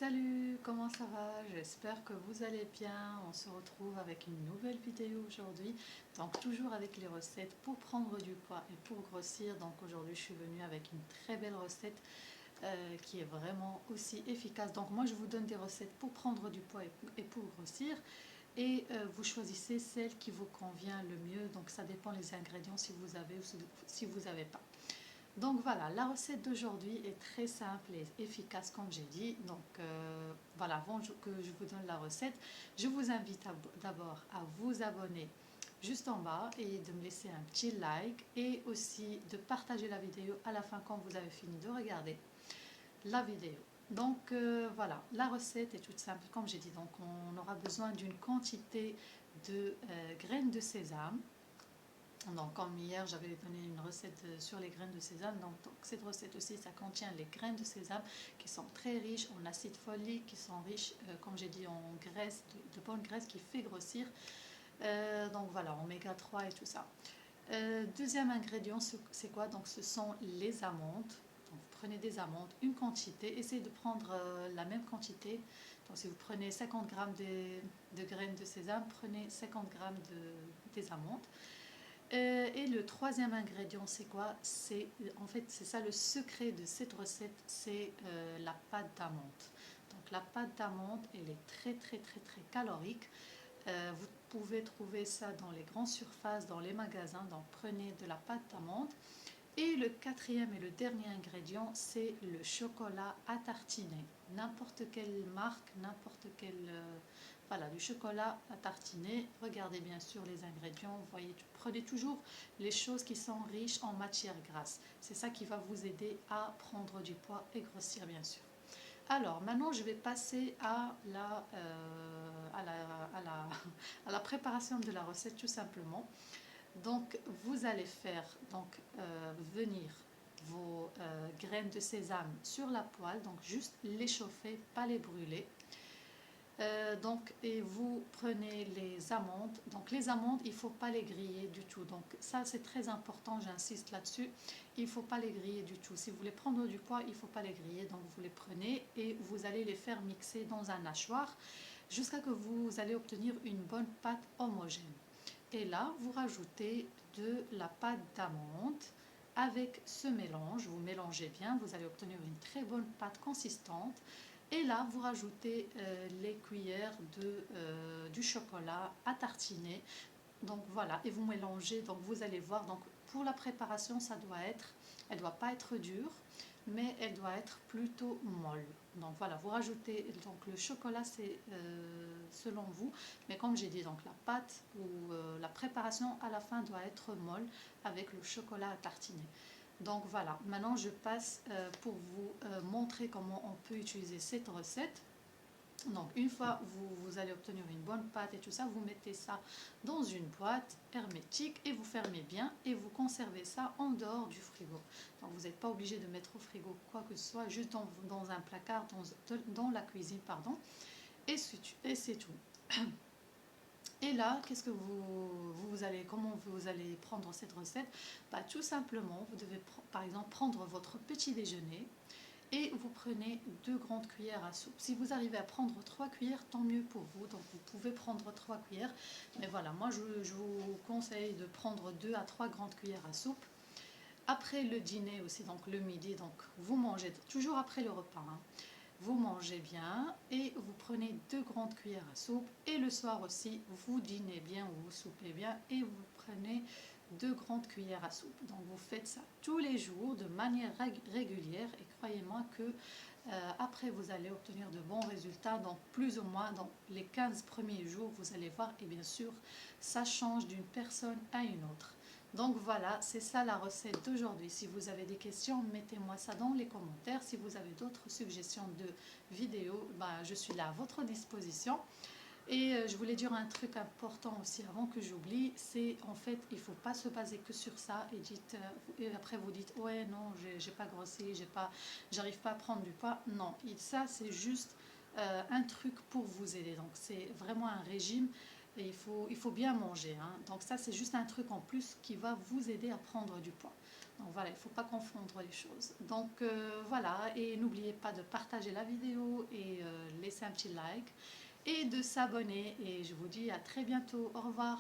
Salut, comment ça va? J'espère que vous allez bien. On se retrouve avec une nouvelle vidéo aujourd'hui. Donc toujours avec les recettes pour prendre du poids et pour grossir. Donc aujourd'hui je suis venue avec une très belle recette qui est vraiment aussi efficace. Donc moi je vous donne des recettes pour prendre du poids et pour grossir. Et vous choisissez celle qui vous convient le mieux. Donc ça dépend les ingrédients si vous avez ou si vous n'avez pas. Donc voilà, la recette d'aujourd'hui est très simple et efficace comme j'ai dit. Donc voilà, avant que je vous donne la recette, je vous invite d'abord à vous abonner juste en bas et de me laisser un petit like et aussi de partager la vidéo à la fin quand vous avez fini de regarder la vidéo. Donc voilà, la recette est toute simple comme j'ai dit. Donc on aura besoin d'une quantité de graines de sésame. Donc, comme hier, j'avais donné une recette sur les graines de sésame. Donc, cette recette aussi, ça contient les graines de sésame qui sont très riches en acide folique, qui sont riches, comme j'ai dit, en graisse, de bonne graisse qui fait grossir. Donc voilà, oméga 3 et tout ça. Deuxième ingrédient, c'est quoi? Donc, ce sont les amandes. Donc, vous prenez des amandes, une quantité. Essayez de prendre la même quantité. Donc, si vous prenez 50 grammes de graines de sésame, prenez 50 grammes des amandes. Et le troisième ingrédient, c'est quoi? C'est en fait c'est ça le secret de cette recette, c'est la pâte d'amande. Donc la pâte d'amande, elle est très calorique. Vous pouvez trouver ça dans les grandes surfaces, dans les magasins. Donc prenez de la pâte d'amande. Et le quatrième et le dernier ingrédient, c'est le chocolat à tartiner. N'importe quelle marque, n'importe quel... voilà, du chocolat à tartiner. Regardez bien sûr les ingrédients. Vous voyez, prenez toujours les choses qui sont riches en matière grasse. C'est ça qui va vous aider à prendre du poids et grossir bien sûr. Alors maintenant je vais passer à à la préparation de la recette tout simplement. Donc vous allez faire venir vos graines de sésame sur la poêle, donc juste les chauffer, pas les brûler. Et vous prenez les amandes. Donc les amandes, il ne faut pas les griller du tout. Donc ça c'est très important, j'insiste là-dessus. Il ne faut pas les griller du tout. Si vous voulez prendre du poids, il ne faut pas les griller. Donc vous les prenez et vous allez les faire mixer dans un hachoir jusqu'à ce que vous allez obtenir une bonne pâte homogène. Et là, vous rajoutez de la pâte d'amande avec ce mélange. Vous mélangez bien, vous allez obtenir une très bonne pâte consistante. Et là, vous rajoutez les cuillères du chocolat à tartiner. Donc voilà, et vous mélangez. Donc vous allez voir. Donc pour la préparation, elle doit pas être dure, mais elle doit être plutôt molle. Donc voilà, vous rajoutez donc le chocolat, c'est selon vous, mais comme j'ai dit, donc la pâte ou la préparation à la fin doit être molle avec le chocolat à tartiner. Donc voilà, maintenant je passe pour vous montrer comment on peut utiliser cette recette. Donc une fois vous allez obtenir une bonne pâte et tout ça, vous mettez ça dans une boîte hermétique et vous fermez bien et vous conservez ça en dehors du frigo. Donc vous n'êtes pas obligé de mettre au frigo quoi que ce soit, juste dans un placard, dans la cuisine, pardon, et c'est tout. Et là, qu'est-ce que comment vous allez prendre cette recette? Tout simplement, vous devez par exemple prendre votre petit déjeuner et vous prenez 2 grandes cuillères à soupe. Si vous arrivez à prendre 3 cuillères, tant mieux pour vous. Donc vous pouvez prendre 3 cuillères. Mais voilà, moi je vous conseille de prendre 2 à 3 grandes cuillères à soupe. Après le dîner aussi, donc le midi, donc vous mangez toujours après le repas. Vous mangez bien et vous prenez 2 grandes cuillères à soupe. Et le soir aussi, vous dînez bien ou vous soupez bien et vous prenez 2 grandes cuillères à soupe. Donc vous faites ça tous les jours de manière régulière et croyez-moi que après vous allez obtenir de bons résultats. Donc plus ou moins dans les 15 premiers jours, vous allez voir et bien sûr ça change d'une personne à une autre. Donc voilà, c'est ça la recette d'aujourd'hui. Si vous avez des questions, mettez-moi ça dans les commentaires. Si vous avez d'autres suggestions de vidéos, je suis là à votre disposition. Et je voulais dire un truc important aussi avant que j'oublie, c'est en fait il ne faut pas se baser que sur ça et après vous dites ouais non j'ai pas grossi, j'arrive pas à prendre du poids. Non, ça c'est juste un truc pour vous aider. Donc c'est vraiment un régime et il faut bien manger. Donc ça c'est juste un truc en plus qui va vous aider à prendre du poids. Donc voilà, il ne faut pas confondre les choses. Donc voilà, et n'oubliez pas de partager la vidéo et laisser un petit like et de s'abonner. Et je vous dis à très bientôt. Au revoir.